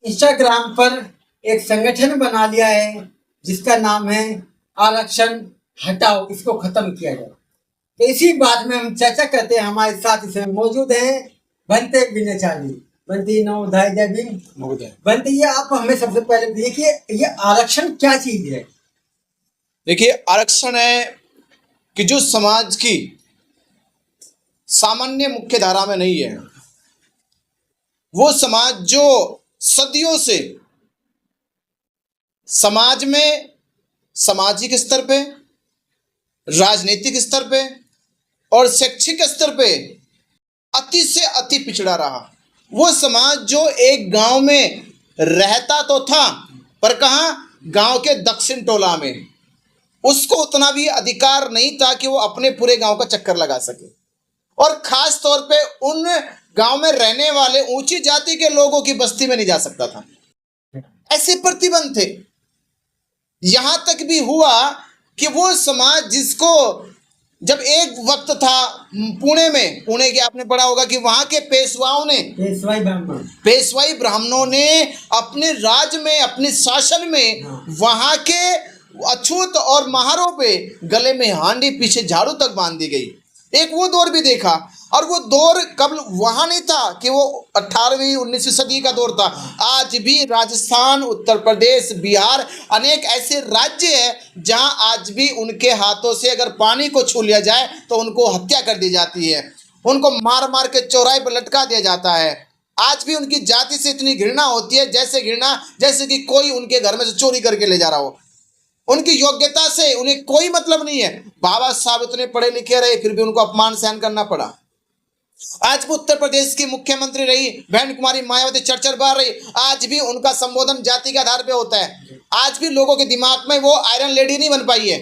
Instagram पर एक संगठन बना लिया है जिसका नाम है आरक्षण हटाओ, इसको खत्म किया जाए। तो इसी बात में हम चर्चा करते हैं। हमारे साथ इसमें मौजूद है बनते विनयचाली, बनती नवोदय जय भीम। बनते, ये आप हमें सबसे पहले देखिए, ये आरक्षण क्या चीज है? देखिए, आरक्षण है कि जो समाज की सामान्य मुख्य धारा में नहीं है, वो समाज जो सदियों से समाज में सामाजिक स्तर पे, राजनीतिक स्तर पे और शैक्षिक स्तर पे अति से अति पिछड़ा रहा। वो समाज जो एक गांव में रहता तो था, पर कहाँ, गांव के दक्षिण टोला में, उसको उतना भी अधिकार नहीं था कि वो अपने पूरे गांव का चक्कर लगा सके। और खास तौर पे उन गांव में रहने वाले ऊंची जाति के लोगों की बस्ती में नहीं जा सकता था। ऐसे प्रतिबंध थे। यहां तक भी हुआ कि वो समाज जिसको, जब एक वक्त था पुणे के आपने पढ़ा होगा कि वहां के पेशवाओं ने, पेशवाई ब्राह्मणों ने अपने राज्य में, अपने शासन में वहां के अछूत और महारों पे गले में हांडी, पीछे झाड़ू तक बांध दी गई। एक वो दौर भी देखा। और वो दौर कब वहां नहीं था कि वो 18वीं 19वीं सदी का दौर था। आज भी राजस्थान, उत्तर प्रदेश, बिहार, अनेक ऐसे राज्य हैं जहां आज भी उनके हाथों से अगर पानी को छू लिया जाए तो उनको हत्या कर दी जाती है, उनको मार मार के चौराहे पर लटका दिया जाता है। आज भी उनकी जाति से इतनी घृणा होती है, जैसे कि कोई उनके घर में से चोरी करके ले जा रहा हो। उनकी योग्यता से उन्हें कोई मतलब नहीं है। बाबा साहब इतने पढ़े लिखे रहे, फिर भी उनको अपमान सहन करना पड़ा। आज भी उत्तर प्रदेश की मुख्यमंत्री रही बहन कुमारी मायावती, चर्चा बार रही, आज भी उनका संबोधन जाति के आधार पे होता है। आज भी लोगों के दिमाग में वो आयरन लेडी नहीं बन पाई है।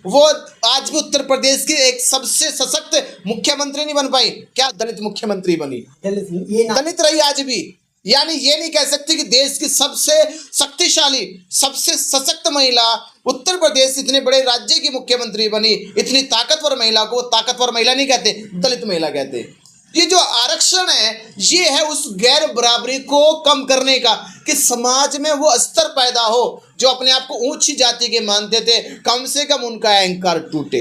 वो आज भी उत्तर प्रदेश की एक सबसे सशक्त मुख्यमंत्री नहीं बन पाई। क्या दलित मुख्यमंत्री बनी? दलित रही आज भी। यानी ये नहीं कह सकती कि देश की सबसे शक्तिशाली, सबसे सशक्त महिला उत्तर प्रदेश इतने बड़े राज्य की मुख्यमंत्री बनी। इतनी ताकतवर महिला को ताकतवर महिला नहीं कहते, दलित महिला कहते। ये जो आरक्षण है, ये है उस गैर बराबरी को कम करने का, कि समाज में वो स्तर पैदा हो जो अपने आप को ऊंची जाति के मानते थे, कम से कम उनका अहंकार टूटे।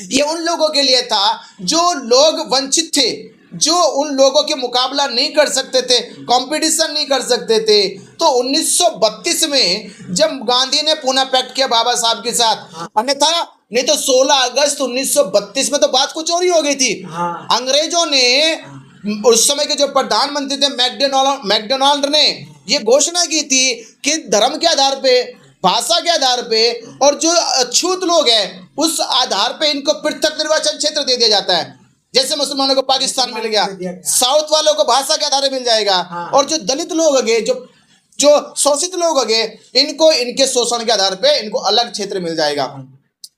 ये उन लोगों के लिए था जो लोग वंचित थे, जो उन लोगों के मुकाबला नहीं कर सकते थे, कंपटीशन नहीं कर सकते थे। तो 1932 में जब गांधी ने पुणे पैक्ट किया बाबा साहब के साथ, अन्यथा नहीं तो 16 अगस्त 1932 में तो बात कुछ और ही हो गई थी। अंग्रेजों ने, उस समय के जो प्रधानमंत्री थे मैकडोनाल्ड ने ये घोषणा की थी कि धर्म के आधार पे, भाषा के आधार पे और जो अछूत लोग हैं उस आधार पे इनको पृथक निर्वाचन क्षेत्र दे दिया जाता है। जैसे मुसलमानों को पाकिस्तान मिल गया, साउथ वालों को भाषा के आधार मिल जाएगा, और जो दलित लोग होंगे, जो शोषित लोग होंगे, इनको इनके शोषण के आधार पे इनको अलग क्षेत्र मिल जाएगा।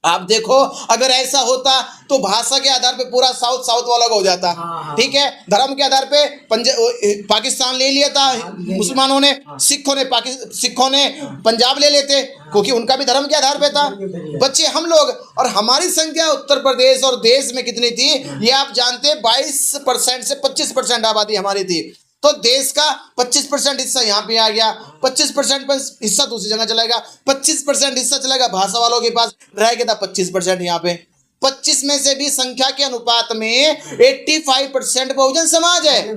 आप देखो, अगर ऐसा होता तो भाषा के आधार पे पूरा साउथ वाला हो जाता। ठीक है, धर्म के आधार पे पाकिस्तान ले लिया था मुसलमानों ने, सिखों ने पंजाब ले लेते, क्योंकि उनका भी धर्म के आधार पे था। बच्चे हम लोग, और हमारी संख्या उत्तर प्रदेश और देश में कितनी थी ये आप जानते, 22% से 25% आबादी हमारी थी। तो देश का 25% हिस्सा यहाँ पे आ गया, 25% हिस्सा दूसरी जगह चलेगा, 25% हिस्सा चलेगा भाषा वालों के पास, रह गया था 25% यहाँ पे। 25 में से भी संख्या के अनुपात में 85% बहुजन समाज है,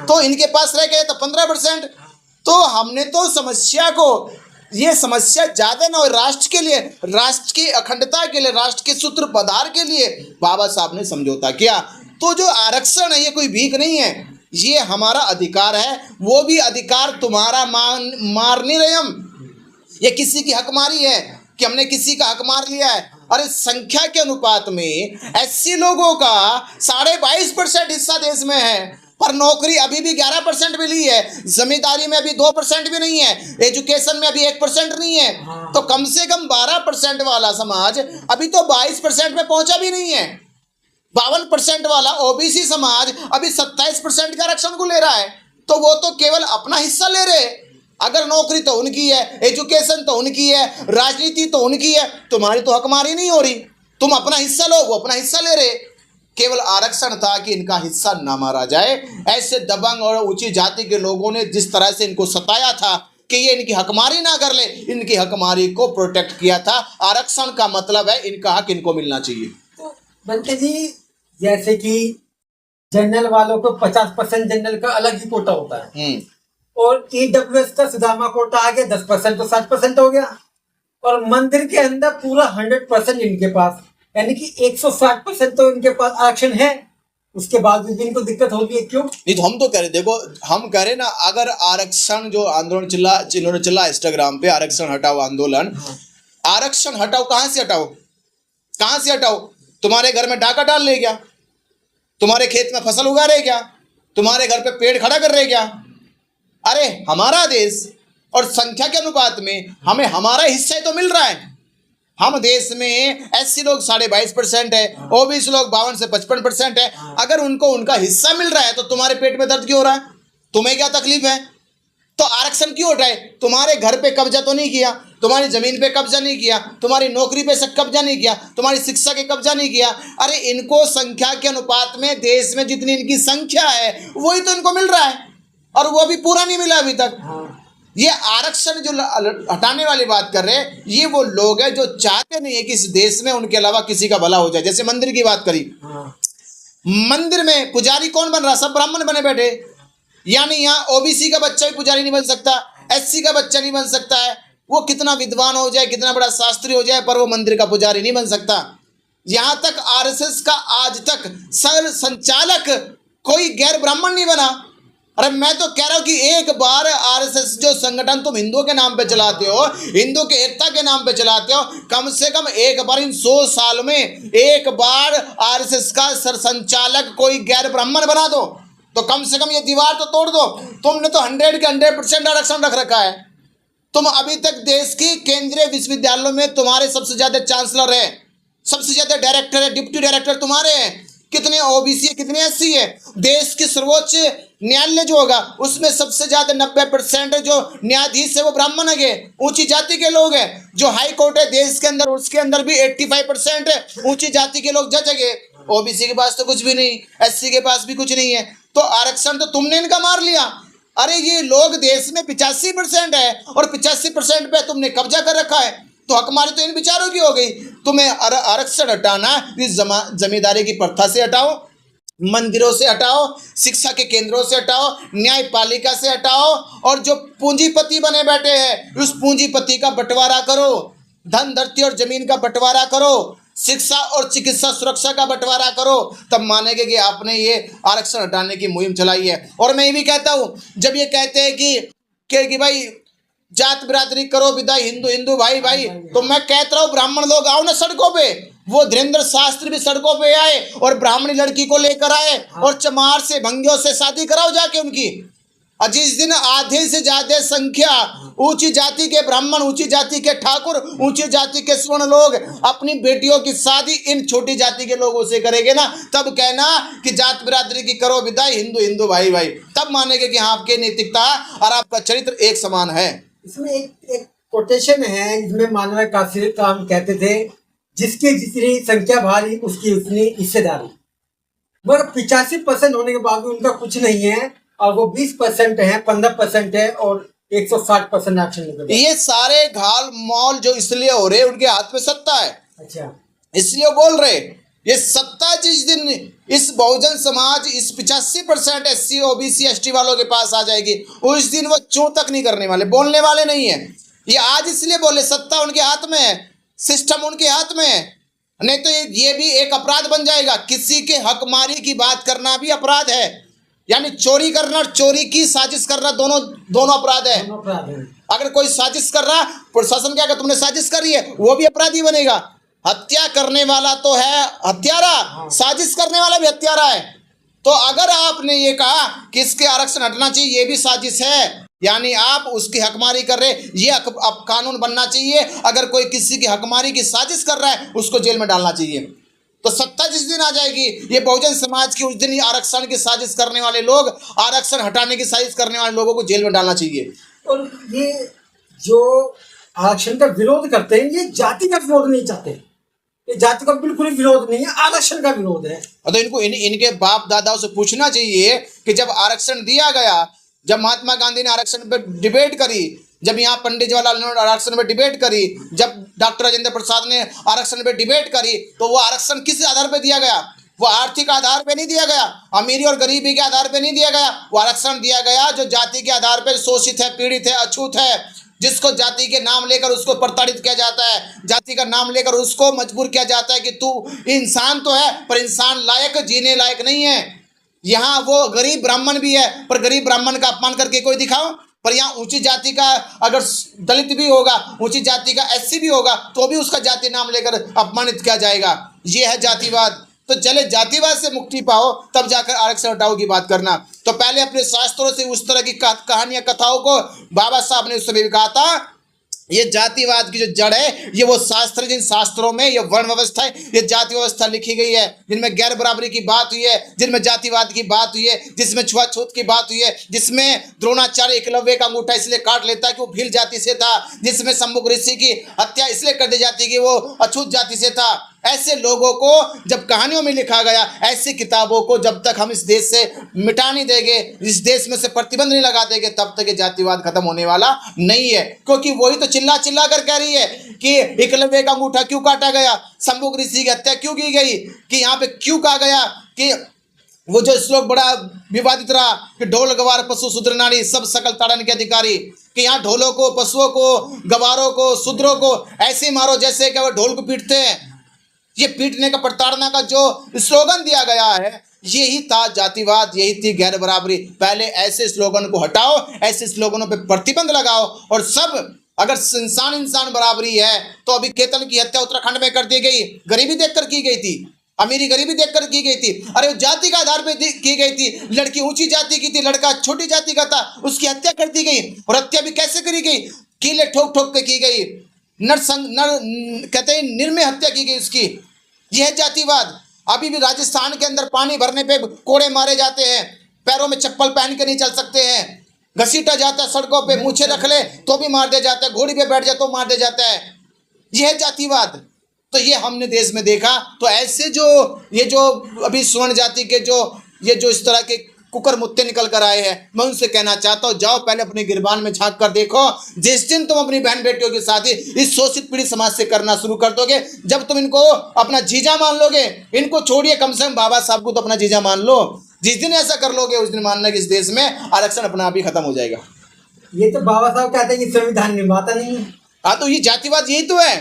तो इनके पास रह गया था 15%। तो हमने तो समस्या को, ये समस्या ज्यादा ना हो, राष्ट्र के लिए, राष्ट्र की अखंडता के लिए, राष्ट्र के सूत्रधार के लिए बाबा साहब ने समझौता किया। तो जो आरक्षण है ये कोई भीख नहीं है, ये हमारा अधिकार है। वो भी अधिकार तुम्हारा मार नहीं रहे हम, ये किसी की हकमारी है कि हमने किसी का हक मार लिया है। और इस संख्या के अनुपात में ऐसे लोगों का 22.5% हिस्सा देश में है, पर नौकरी अभी भी 11% मिली है, जमींदारी में अभी 2% भी नहीं है, एजुकेशन में अभी 1% नहीं है। तो कम से कम 12% वाला समाज अभी तो 22% में पहुंचा भी नहीं है। 52% वाला ओबीसी समाज अभी 27% का आरक्षण को ले रहा है। तो वो तो केवल अपना हिस्सा ले रहे। अगर नौकरी तो उनकी है, एजुकेशन तो उनकी है, राजनीति तो उनकी है, तुम्हारी तो हकमारी नहीं हो रही। तुम अपना हिस्सा लो, वो अपना हिस्सा ले रहे। केवल आरक्षण था कि इनका हिस्सा ना मारा जाए। ऐसे दबंग और ऊंची जाति के लोगों ने जिस तरह से इनको सताया था कि ये इनकी हकमारी ना कर ले, इनकी हकमारी को प्रोटेक्ट किया था। आरक्षण का मतलब है इनका हक इनको मिलना चाहिए। तो बनते जी, जैसे कि जनरल वालों को 50% जनरल का अलग ही कोटा होता है, और ईडब्ल्यूएस का सुदामा कोटा आ गया 10%, तो 60% हो गया। और मंदिर के अंदर पूरा 100% इनके पास, यानी कि 160% तो इनके पास आरक्षण है। उसके बाद भी इनको दिक्कत होगी है, क्यों? नहीं तो हम तो कह रहे, देखो हम कह रहे ना, अगर आरक्षण जो आंदोलन जिन्होंने चला इंस्टाग्राम पे, आरक्षण हटाओ आंदोलन, आरक्षण हटाओ, कहां से हटाओ, कहां से हटाओ? तुम्हारे घर में डाका डाल ले क्या? तुम्हारे खेत में फसल उगा रहे क्या? तुम्हारे घर पे पेड़ खड़ा कर रहे क्या? अरे हमारा देश और संख्या के अनुपात में हमें हमारा हिस्सा तो मिल रहा है। हम देश में एससी लोग 22.5% है, ओबीसी लोग 52 से 55% है। अगर उनको उनका हिस्सा मिल रहा है तो तुम्हारे पेट में दर्द क्यों हो रहा है? तुम्हें क्या तकलीफ है? तो आरक्षण क्यों उठाए? तुम्हारे घर पे कब्जा तो नहीं किया, तुम्हारी जमीन पे कब्जा नहीं किया, तुम्हारी नौकरी पे कब्जा नहीं किया, तुम्हारी शिक्षा के कब्जा नहीं किया। अरे इनको संख्या के अनुपात में देश में जितनी इनकी संख्या है वही तो इनको मिल रहा है, और वो भी पूरा नहीं मिला अभी तक। ये आरक्षण जो हटाने वाली बात कर रहे हैं, ये वो लोग हैं जो चाहते नहीं है कि इस देश में उनके अलावा किसी का भला हो जाए। जैसे मंदिर की बात करी, मंदिर में पुजारी कौन बन रहा? सब ब्राह्मण बने बैठे। यानी यहाँ ओबीसी का बच्चा भी पुजारी नहीं बन सकता, एससी का बच्चा नहीं बन सकता है। वो कितना विद्वान हो जाए, कितना बड़ा शास्त्री हो जाए, पर वो मंदिर का पुजारी नहीं बन सकता। यहां तक आरएसएस का आज तक संचालक कोई गैर ब्राह्मण नहीं बना। अरे मैं तो कह रहा हूं कि एक बार आरएसएस जो संगठन तुम हिंदुओं के नाम पे चलाते हो, हिंदू के एकता के नाम पे चलाते हो, कम से कम एक बार इन 100 साल में एक बार आरएसएस का सरसंचालक कोई गैर ब्राह्मण बना दो, तो कम से कम ये दीवार तो तोड़ दो। तुमने तो 100 के 100% आरक्षण रख रखा है। तुम अभी तक देश की केंद्रीय विश्वविद्यालयों में तुम्हारे सबसे ज्यादा चांसलर है, सबसे ज्यादा डायरेक्टर है, डिप्टी डायरेक्टर तुम्हारे हैं। कितने ओबीसी है, कितने एससी है? देश की सर्वोच्च न्यायालय जो होगा उसमें सबसे ज्यादा 90% जो न्यायाधीश है वो ब्राह्मण है, ऊंची जाति के लोग हैं। जो हाई कोर्ट है देश के अंदर, उसके अंदर भी 85% ऊंची जाति के लोग जज है। ओबीसी के पास तो कुछ भी नहीं, एससी के पास भी कुछ नहीं है। तो आरक्षण तो तुमने इनका मार लिया। अरे ये लोग देश में 85% है और 85% पे तुमने कब्जा कर रखा है, तो हकमारी तो इन विचारों की हो गई। तुम्हें आरक्षण हटाना, इस जमींदारी की प्रथा से हटाओ, मंदिरों से हटाओ, शिक्षा के केंद्रों से हटाओ, न्यायपालिका से हटाओ, और जो पूंजीपति बने बैठे हैं उस पूंजीपति का बंटवारा करो, धन धरती और जमीन का बंटवारा करो, शिक्षा और चिकित्सा सुरक्षा का बंटवारा करो, तब मानेंगे कि आपने ये आरक्षण हटाने की मुहिम चलाई है। और मैं ये भी कहता हूँ, जब ये कहते हैं कि भाई जात बिरादरी करो विदाई, हिंदू हिंदू भाई भाई, तो मैं कहता हूँ ब्राह्मण लोग आओ ना सड़कों पे। वो धीरेन्द्र शास्त्री भी सड़कों पे आए और ब्राह्मणी लड़की को लेकर आए और चमार से भंगियों से शादी कराओ जाके उनकी। और जिस दिन आधे से ज्यादा संख्या ऊंची जाति के ब्राह्मण, ऊंची जाति के ठाकुर, ऊंची जाति के स्वर्ण लोग अपनी बेटियों की शादी इन छोटी जाति के लोगों से करेंगे ना, तब कहना कि जात बिरादरी की करो विदाई, हिंदू हिंदू भाई भाई, तब मानेंगे कि हाँ आपकी नैतिकता और आपका चरित्र एक समान है। इसमें एक कोटेशन है, इसमें मानव कासिर का हम कहते थे, जिसकी जितनी संख्या भारी उसकी उतनी हिस्सेदारी। मगर 85% होने के बाद भी उनका कुछ नहीं है, और वो 20% है, 15% है, और 160% आरक्षण। ये सारे घाल मॉल जो इसलिए हो रहे, उनके हाथ में सत्ता है। अच्छा, इसलिए बोल रहे, ये सत्ता जिस दिन इस बहुजन समाज, इस 85% एससी ओबीसी एसटी वालों के पास आ जाएगी, उस दिन वो चूं तक नहीं करने वाले, बोलने वाले नहीं है। ये आज इसलिए बोले सत्ता उनके हाथ में है, सिस्टम उनके हाथ में है, नहीं तो ये भी एक अपराध बन जाएगा। किसी के हकमारी की बात करना भी अपराध है, यानी चोरी करना और चोरी की साजिश करना दोनों अपराध है। अगर कोई साजिश कर रहा, प्रशासन क्या तुमने साजिश करी है, वो भी अपराधी बनेगा। हत्या करने वाला तो है हत्यारा, साजिश करने वाला भी हत्यारा है। तो अगर आपने ये कहा कि इसके आरक्षण हटना चाहिए, ये भी साजिश है, यानी आप उसकी हकमारी कर रहे, ये अब कानून बनना चाहिए। अगर कोई किसी की हकमारी की साजिश कर रहा है उसको जेल में डालना चाहिए। तो सत्ता जिस दिन आ जाएगी ये बहुजन समाज की, उस दिन ही आरक्षण की साजिश करने वाले लोग, आरक्षण हटाने की साजिश करने वाले लोगों को जेल में डालना चाहिए। और ये जो आरक्षण का विरोध करते हैं, ये जाति का विरोध नहीं चाहते, ये जाति का बिल्कुल विरोध नहीं है, आरक्षण का विरोध है। तो इनको इनके बाप दादाओं से पूछना चाहिए कि जब आरक्षण दिया गया, जब महात्मा गांधी ने आरक्षण पे डिबेट करी, जब यहाँ पंडित जवाहरलाल नेहरू ने आरक्षण पे डिबेट करी, जब डॉक्टर राजेंद्र प्रसाद ने आरक्षण पे डिबेट करी, तो वो आरक्षण किस आधार पे दिया गया? वो आर्थिक आधार पे नहीं दिया गया, अमीरी और गरीबी के आधार पे नहीं दिया गया। वो आरक्षण दिया गया जो जाति के आधार पे शोषित है, पीड़ित है, अछूत है, जिसको जाति के नाम लेकर उसको प्रताड़ित किया जाता है, जाति का नाम लेकर उसको मजबूर किया जाता है कि तू इंसान तो है पर इंसान लायक, जीने लायक नहीं है। यहाँ वो गरीब ब्राह्मण भी है पर गरीब ब्राह्मण का अपमान करके कोई दिखाओ, पर यहाँ ऊंची जाति का अगर दलित भी होगा, ऊंची जाति का एससी भी होगा, तो भी उसका जाति नाम लेकर अपमानित किया जाएगा। ये है जातिवाद। तो चले जातिवाद से मुक्ति पाओ, तब जाकर आरक्षण हटाओ की बात करना। तो पहले अपने शास्त्रों से उस तरह की कहानियां, कथाओं को बाबा साहब ने उस समय भी कहा था। ये जातिवाद की जो जड़ है, ये वो शास्त्र, जिन शास्त्रों में ये वर्ण व्यवस्था है, ये जाति व्यवस्था लिखी गई है, जिनमें गैर बराबरी की बात हुई है, जिनमें जातिवाद की बात हुई है, जिसमें छुआछूत की बात हुई है, जिसमें द्रोणाचार्य एकलव्य का अंगूठा इसलिए काट लेता है कि वो भील जाति से था, जिसमें शंभुक ऋषि की हत्या इसलिए कर दी जाती है कि वो अछूत जाति से था। ऐसे लोगों को जब कहानियों में लिखा गया, ऐसी किताबों को जब तक हम इस देश से मिटा नहीं देंगे, इस देश में से प्रतिबंध नहीं लगा देंगे, तब तक ये जातिवाद खत्म होने वाला नहीं है। क्योंकि वही तो चिल्ला चिल्ला कर कह रही है कि एकलव्य का अंगूठा क्यों काटा गया, शंभुक ऋषि की हत्या क्यों की गई, कि यहाँ पे क्यों कहा गया कि वो जो श्लोक बड़ा विवादित रहा कि ढोल गवार पशु शूद्र नारी सब सकल ताड़न के अधिकारी, कि यहाँ ढोलों को, पशुओं को, गवारों को, शूद्रों को ऐसे मारो जैसे कि वो ढोल को पीटते हैं। ये पीटने का, प्रताड़ना का जो स्लोगन दिया गया है, यही था जातिवाद, यही थी गैर बराबरी। पहले ऐसे स्लोगन को हटाओ, ऐसे स्लोगनों पे प्रतिबंध लगाओ, और सब अगर इंसान इंसान बराबरी है तो अभी केतन की हत्या उत्तराखंड में कर दी गई, गरीबी देखकर की गई थी, अमीरी गरीबी देखकर की गई थी। अरे जाति का आधार पे की गई थी, लड़की ऊंची जाति की थी, लड़का छोटी जाति का था, उसकी हत्या कर दी गई। और हत्या भी कैसे करी गई? कीले ठोक ठोक के की गई, कहते हैं निर्मय हत्या की गई उसकी। यह है जातिवाद। अभी भी राजस्थान के अंदर पानी भरने पे कोड़े मारे जाते हैं, पैरों में चप्पल पहन के नहीं चल सकते हैं, घसीटा जाता है सड़कों पे, मूछे रख ले तो भी मार दिया जाता है, घोड़ी पे बैठ जाए तो मार दिया जाता है। यह है जातिवाद। तो ये हमने देश में देखा। तो ऐसे जो ये जो अभी स्वर्ण जाति के ये जो इस तरह के कुकर मुत्ते निकल कर आए हैं, मैं उनसे कहना चाहता हूँ, जाओ पहले अपने गिरबान में झांक कर देखो। जिस दिन तुम अपनी बहन बेटियों के साथ ही इस शोषित पीड़ित समाज से करना शुरू कर दोगे, जब तुम इनको अपना जीजा मान लोगे, इनको छोड़िए, कम से कम बाबा साहब को तो अपना जीजा मान लो। जिस दिन ऐसा कर लोगे, उस दिन मानना कि इस देश में आरक्षण अपना आप ही खत्म हो जाएगा। ये तो बाबा साहब कहते हैं कि संविधान निर्माता नहीं है। हाँ, तो ये जातिवाद यही तो है।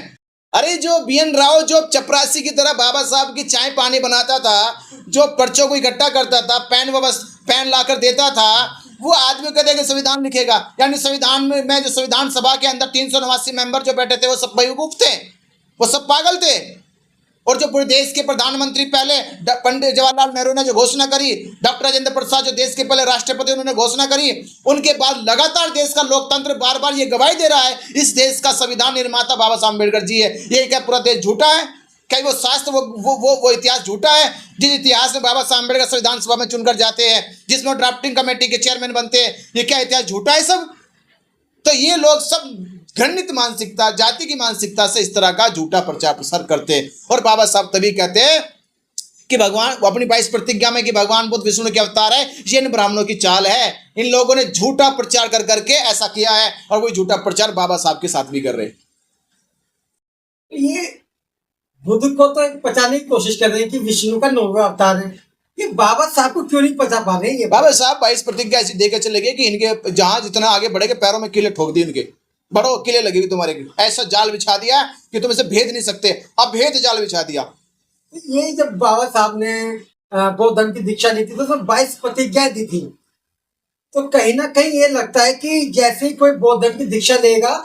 अरे जो बीएन राव जो चपरासी की तरह बाबा साहब की चाय पानी बनाता था, जो पर्चों को इकट्ठा करता था, पेन लाकर देता था, वो आदमी कहते हैं कि संविधान लिखेगा। यानी संविधान में जो संविधान सभा के अंदर 389 मेंबर जो बैठे थे, वो सब बेवकूफ थे, वो सब पागल थे। और जो पूरे देश के प्रधानमंत्री पहले पंडित जवाहरलाल नेहरू ने जो घोषणा करी, डॉक्टर राजेंद्र प्रसाद जो देश के पहले राष्ट्रपति उन्होंने घोषणा करी, उनके बाद लगातार देश का लोकतंत्र बार बार ये गवाही दे रहा है, इस देश का संविधान निर्माता बाबा साहब अम्बेडकर जी है। ये क्या पूरा देश झूठा है? क्या वो शास्त्र वो इतिहास झूठा है? जिस इतिहास में बाबा साहब अम्बेडकर संविधान सभा में चुनकर जाते हैं, जिसमें ड्राफ्टिंग कमेटी के चेयरमैन बनते हैं, ये क्या इतिहास झूठा है सब? तो ये लोग सब घृणित मानसिकता, जाति की मानसिकता से इस तरह का झूठा प्रचार प्रसार करते हैं। और बाबा साहब तभी कहते हैं कि भगवान अपनी 22 प्रतिज्ञा में कि भगवान बुद्ध विष्णु के अवतार है, ये इन ब्राह्मणों की चाल है। इन लोगों ने झूठा प्रचार कर करके ऐसा किया है, और वही झूठा प्रचार बाबा साहब के साथ भी कर रहे हैं। ये बुद्ध को तो पचाने की कोशिश कर रहे हैं कि विष्णु का 9वां अवतार है, ये बाबा साहब को क्यों नहीं पचा पा रहे? ये बाबा साहब 22 प्रतिज्ञा ऐसी देकर चले गए कि इनके जहां जितना आगे बढ़ेगे पैरों में किले ठोक दिए, इनके बड़ो किले लगेगी तुम्हारे, ऐसा जाल बिछा दिया कि तुम इसे भेद नहीं सकते, अब भेद जाल बिछा दिया। ये जब बाबा साहब ने बौद्ध धर्म की दीक्षा ली थी तो सब 22 प्रतिज्ञाएं दी थी। तो कहीं ना कहीं ये लगता है कि जैसे ही कोई बौद्ध धर्म की दीक्षा लेगा,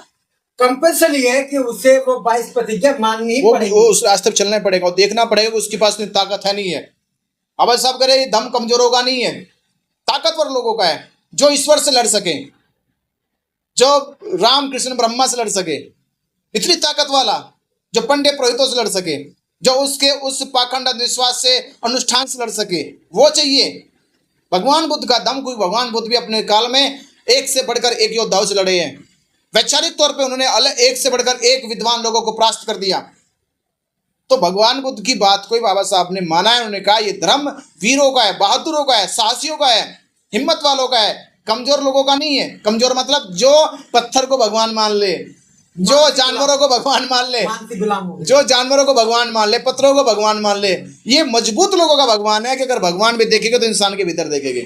कंपल्सरी है कि उसे वो 22 प्रतिज्ञा माननी ही पड़ेगी, वो उस रास्ते पर चलना पड़ेगा और देखना पड़ेगा कि उसके पास ताकत है नहीं है। अब साहब कह रहे ये दम कमजोरों का नहीं है, ताकतवर लोगों का है, जो ईश्वर से लड़ सके, जो राम कृष्ण ब्रह्मा से लड़ सके, इतनी ताकत वाला, जो पंडित पुरोहितों से लड़ सके, जो उसके उस पाखंड अंधविश्वास से अनुष्ठान से लड़ सके, वो चाहिए। भगवान बुद्ध का दम, कोई भगवान बुद्ध भी अपने काल में एक से बढ़कर एक योद्धाओं से लड़े हैं। वैचारिक तौर पे उन्होंने अलग एक से बढ़कर एक विद्वान लोगों को परास्त कर दिया। तो भगवान बुद्ध की बात को ही बाबा साहब ने माना है। उन्होंने कहा ये धर्म वीरों का है, बहादुरों का है, साहसियों का है, हिम्मत वालों का है, कमजोर लोगों का नहीं है। कमजोर मतलब जो पत्थर को भगवान मान ले, जो जानवरों को भगवान मान ले, मानसिक गुलाम हो गए। जो जानवरों को भगवान मान ले, पत्थरों को भगवान मान ले, ये मजबूत लोगों का भगवान है कि अगर भगवान भी देखेंगे तो इंसान के भीतर देखेंगे।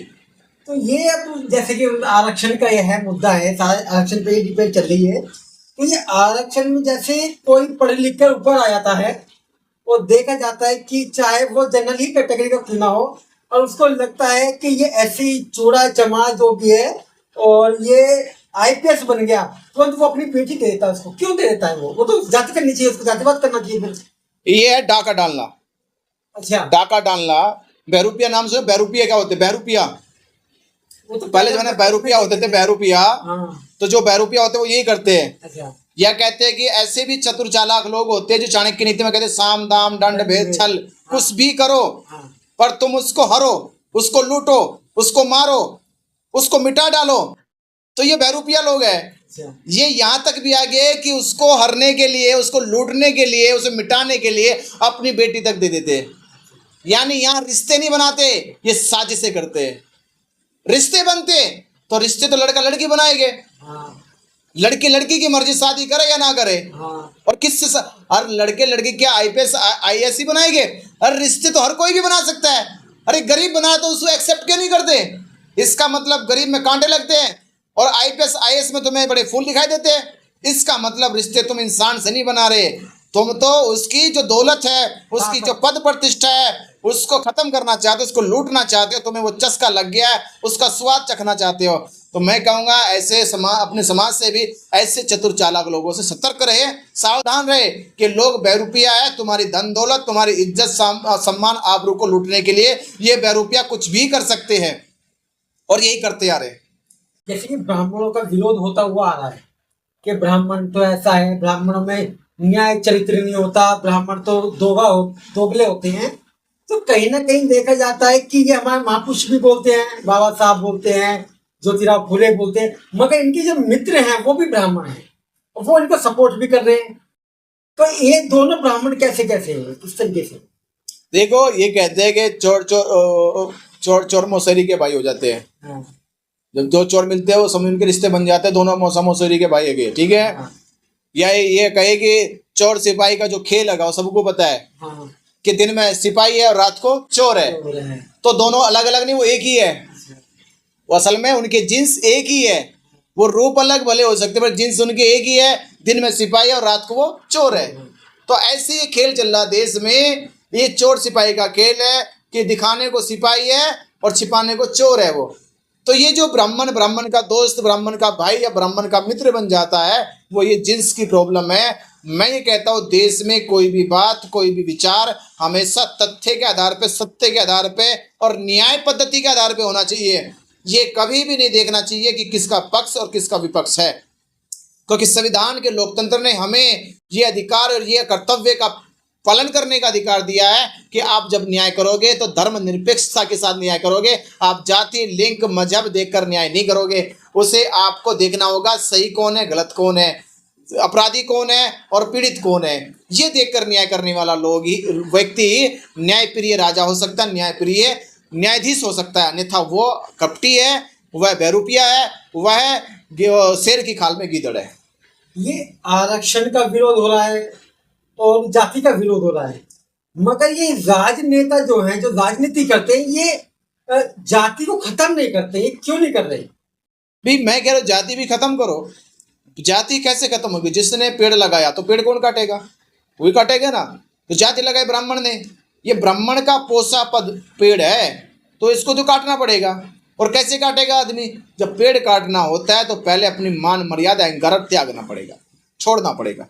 तो ये अब जैसे कि आरक्षण का यह है मुद्दा है, सारे आरक्षण पे ही डिबेट चल रही है। तो ये आरक्षण में जैसे कोई पढ़ लिख कर ऊपर आ जाता है और देखा जाता है कि चाहे वो जनरल ही कैटेगरी का क्यों ना हो, और उसको लगता है कि ये ऐसी चूड़ा चमा जो भी है और ये आईपीएस बन गया, तुरंत वो अपनी बेटी दे देता है उसको। क्यों दे देता है? वो तो जाति करनी चाहिए, उसको जातिवाद करना चाहिए फिर। ये है डाका डालना। अच्छा, डाका डालना, बहरूपिया नाम से। बहरूपिया क्या होते हैं? बहरूपिया, वो तो पहले जमाने में बहरूपिया होते थे, बहरूपिया। हाँ, तो जो बहरूपिया होते हैं वो यही करते हैं। अच्छा, या कहते हैं कि ऐसे भी चतुर चालाक लोग होते हैं जो चाणक्य नीति में कहते हैं साम दाम दंड भेद छल, कुछ भी करो हाँ, पर तुम उसको हरो, उसको लूटो, उसको मारो, उसको मिटा डालो। तो ये बहरूपिया लोग हैं। अच्छा, ये यहाँ तक भी आ गए कि उसको हरने के लिए, उसको लूटने के लिए, उसे मिटाने के लिए अपनी बेटी तक दे देते हैं। यानी यहाँ रिश्ते नहीं बनाते, ये साजिशें करते हैं। रिश्ते बनते तो रिश्ते तो लड़का लड़की बनाएंगे, हाँ, लड़की लड़की की मर्जी शादी करे या ना करे। हाँ, और किससे हर लड़के लड़की क्या आईपीएस आईएएस ही बनाएंगे? हर रिश्ते तो हर कोई भी बना सकता है। अरे गरीब बना तो उसको एक्सेप्ट क्यों नहीं करते? इसका मतलब गरीब में कांटे लगते हैं और आईपीएस आईएएस में तुम्हें बड़े फूल दिखाई देते हैं। इसका मतलब रिश्ते तुम इंसान से नहीं बना रहे, तुम तो उसकी जो दौलत है, उसकी जो पद प्रतिष्ठा है, उसको खत्म करना चाहते हो, उसको लूटना चाहते हो। तुम्हें वो चस्का लग गया है, उसका स्वाद चखना चाहते हो। तो मैं कहूँगा ऐसे अपने समाज से भी ऐसे चतुर चालाक लोगों से सतर्क रहे, सावधान रहे कि लोग बहरूपिया है, तुम्हारी धन दौलत, तुम्हारी इज्जत सम्मान आबरू को लूटने के लिए ये बहरूपिया कुछ भी कर सकते हैं और यही करते आ रहे। जैसे कि ब्राह्मणों का विरोध होता हुआ आ रहा है कि ब्राह्मण तो ऐसा है, ब्राह्मणों में न्याय चरित्र नहीं होता, ब्राह्मण तो दोगले होते हैं। तो कहीं ना कहीं देखा जाता है कि ये हमारे महापुरुष भी बोलते हैं, बाबा साहब बोलते हैं, ज्योतिराव फुले बोलते हैं, मगर इनके जो मित्र हैं वो भी ब्राह्मण हैं और वो इनको सपोर्ट भी कर रहे हैं। तो ये दोनों ब्राह्मण कैसे कैसे हैं, किस तरीके से? देखो, ये कहते हैं कि चोर चोर मौसेरी के भाई हो जाते हैं। हाँ, जब दो चोर मिलते हैं वो समझ उनके रिश्ते बन जाते हैं, दोनों मौसेरी के भाई है, ठीक है। हाँ, या ये कहे कि चोर सिपाही का जो खेल है वो सबको पता है हाँ, कि दिन में सिपाही है और रात को चोर है। तो है। तो दोनों अलग अलग नहीं, वो एक ही है। वो असल में उनके जिन्स एक ही है, वो रूप अलग भले हो सकते पर जिन्स उनके एक ही है। दिन में सिपाही और रात को वो चोर है। तो ऐसे ये खेल चल रहा देश में, ये चोर सिपाही का खेल है कि दिखाने को सिपाही है और छिपाने को चोर है वो। तो ये जो ब्राह्मण का दोस्त, ब्राह्मण का भाई या ब्राह्मण का मित्र बन जाता है, वो ये जिन्स की प्रॉब्लम है। मैं ये कहता हूँ देश में कोई भी बात, कोई भी विचार हमेशा तथ्य के आधार पे, सत्य के आधार पे और न्याय पद्धति के आधार पे होना चाहिए। ये कभी भी नहीं देखना चाहिए कि किसका पक्ष और किसका विपक्ष है, क्योंकि संविधान के लोकतंत्र ने हमें ये अधिकार और ये कर्तव्य का पालन करने का अधिकार दिया है कि आप जब न्याय करोगे तो धर्म निरपेक्षता के साथ न्याय करोगे। आप जाति, लिंग, मजहब देखकर न्याय नहीं करोगे। उसे आपको देखना होगा सही कौन है, गलत कौन है, अपराधी कौन है और पीड़ित कौन है। ये देखकर न्याय करने वाला लोग ही, व्यक्ति ही न्यायप्रिय राजा हो सकता है, न्यायप्रिय न्यायाधीश हो सकता है। अन्यथा वो कपटी है, वह बहरूपिया है, वह शेर की खाल में गीदड़ है। ये आरक्षण का विरोध हो रहा है और जाति का विरोध हो रहा है, मगर ये राजनेता जो हैं, जो राजनीति करते हैं, ये जाति को खत्म नहीं करते। ये क्यों नहीं कर रहे? भी मैं कह रहा हूँ जाति भी खत्म करो। जाति कैसे खत्म होगी? जिसने पेड़ लगाया तो पेड़ कौन काटेगा? वही काटेगा ना। तो जाति लगाई ब्राह्मण ने, ये ब्राह्मण का पोसा पद पेड़ है तो इसको तो काटना पड़ेगा। और कैसे काटेगा आदमी? जब पेड़ काटना होता है तो पहले अपनी मान मर्यादा गर्व त्यागना पड़ेगा, छोड़ना पड़ेगा।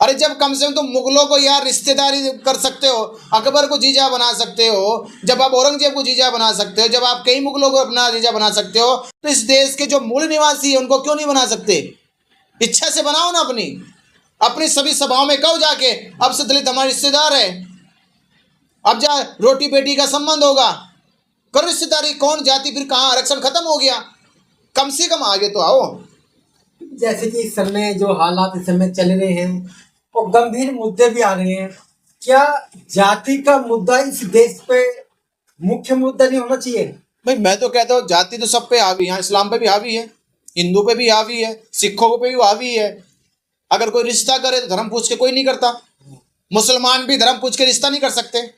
अरे जब कम से कम तुम मुगलों को यार रिश्तेदारी कर सकते हो, अकबर को जीजा बना सकते हो, जब आप औरंगजेब को जीजा बना सकते हो, जब आप कई मुगलों को अपना जीजा बना सकते हो, तो इस देश के जो मूल निवासी है उनको क्यों नहीं बना सकते? इच्छा से बनाओ ना। अपनी सभी सभाओं में कहो जाके अब से दलित हमारे रिश्तेदार है, अब जा रोटी बेटी का संबंध होगा, करो रिश्तेदारी। कौन जाति फिर कहाँ? आरक्षण खत्म हो गया। कम से कम आगे तो आओ। जैसे कि इस समय जो हालात इस समय चल रहे हैं और गंभीर मुद्दे भी आ रहे हैं, क्या जाति का मुद्दा इस देश पे मुख्य मुद्दा नहीं होना चाहिए? भाई मैं तो कहता हूँ जाति तो सब पे हावी है, इस्लाम पे भी हावी है, हिंदू पे भी हावी है, सिखों पे भी हावी है। अगर कोई रिश्ता करे तो धर्म पूछ के कोई नहीं करता। मुसलमान भी धर्म पूछ के रिश्ता नहीं कर सकते।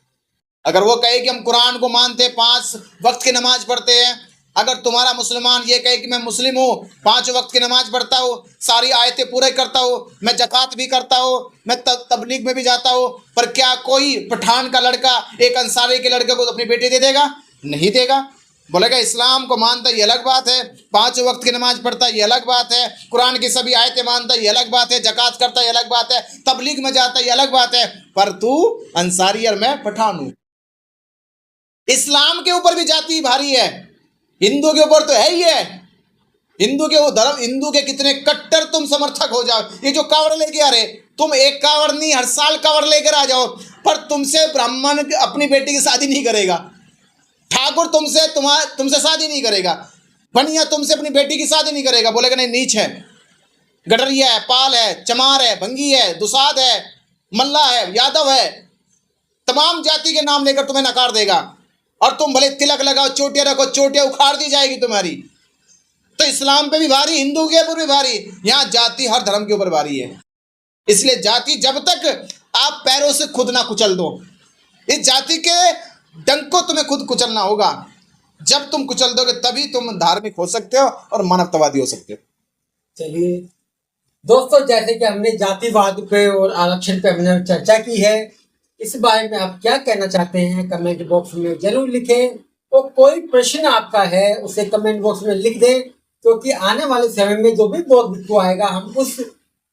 अगर वो कहे कि हम कुरान को मानते, 5 वक्त की नमाज पढ़ते हैं, अगर तुम्हारा मुसलमान ये कहे कि मैं मुस्लिम हूँ, 5 वक्त की नमाज पढ़ता हूँ, सारी आयतें पूरे करता हूँ, मैं ज़कात भी करता हूँ, मैं तबलीग में भी जाता हूँ, पर क्या कोई पठान का लड़का एक अंसारी के लड़के को अपनी बेटी दे देगा? नहीं देगा। बोलेगा इस्लाम को मानता है ये अलग बात है, 5 वक्त की नमाज पढ़ता है ये अलग बात है, कुरान की सभी आयतें मानता है ये अलग बात है, ज़कात करता है ये अलग बात है, तबलीग में जाता है ये अलग बात है, पर तू अंसारी और मैं पठान हूँ। इस्लाम के ऊपर भी जाति भारी है, हिंदू के ऊपर तो है ही है। हिंदू के वो धर्म, हिंदू के कितने कट्टर तुम समर्थक हो जाओ, ये जो कावड़ लेके आ रहे, तुम एक कावड़ नहीं हर साल कावड़ लेकर आ जाओ, पर तुमसे ब्राह्मण अपनी बेटी की शादी नहीं करेगा, ठाकुर तुमसे शादी नहीं करेगा, बनिया तुमसे अपनी बेटी की शादी नहीं करेगा। बोलेगा नहीं नीच है, गडरिया है, पाल है, चमार है, भंगी है, दुसाद है, मल्ला है, यादव है, तमाम जाति के नाम लेकर तुम्हें नकार देगा। और तुम भले तिलक लगाओ, चोटियां रखो, चोटियां उखाड़ दी जाएगी तुम्हारी। तो इस्लाम पे भी भारी, हिंदू के ऊपर भी भारी, यहाँ जाति हर धर्म के ऊपर भारी है। इसलिए जाति जब तक आप पैरों से खुद ना कुचल दो, इस जाति के डंक को तुम्हें खुद कुचलना होगा। जब तुम कुचल दोगे तभी तुम धार्मिक हो सकते हो और मानवतावादी हो सकते हो। चलिए दोस्तों, जैसे कि हमने जातिवाद पे और आरक्षण पे हमने चर्चा की है, इस बारे में आप क्या कहना चाहते हैं कमेंट बॉक्स में जरूर लिखें। और कोई प्रश्न आपका है उसे कमेंट बॉक्स में लिख दें, क्योंकि आने वाले समय में जो भी बौद्ध आएगा हम उस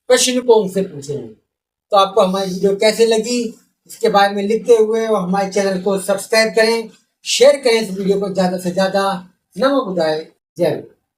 प्रश्न को उनसे पूछेंगे। तो आपको हमारी वीडियो कैसे लगी इसके बारे में लिखते हुए और हमारे चैनल को सब्सक्राइब करें, शेयर करें इस वीडियो को ज़्यादा से ज़्यादा। नमो बुद्धाय, जय हिंद।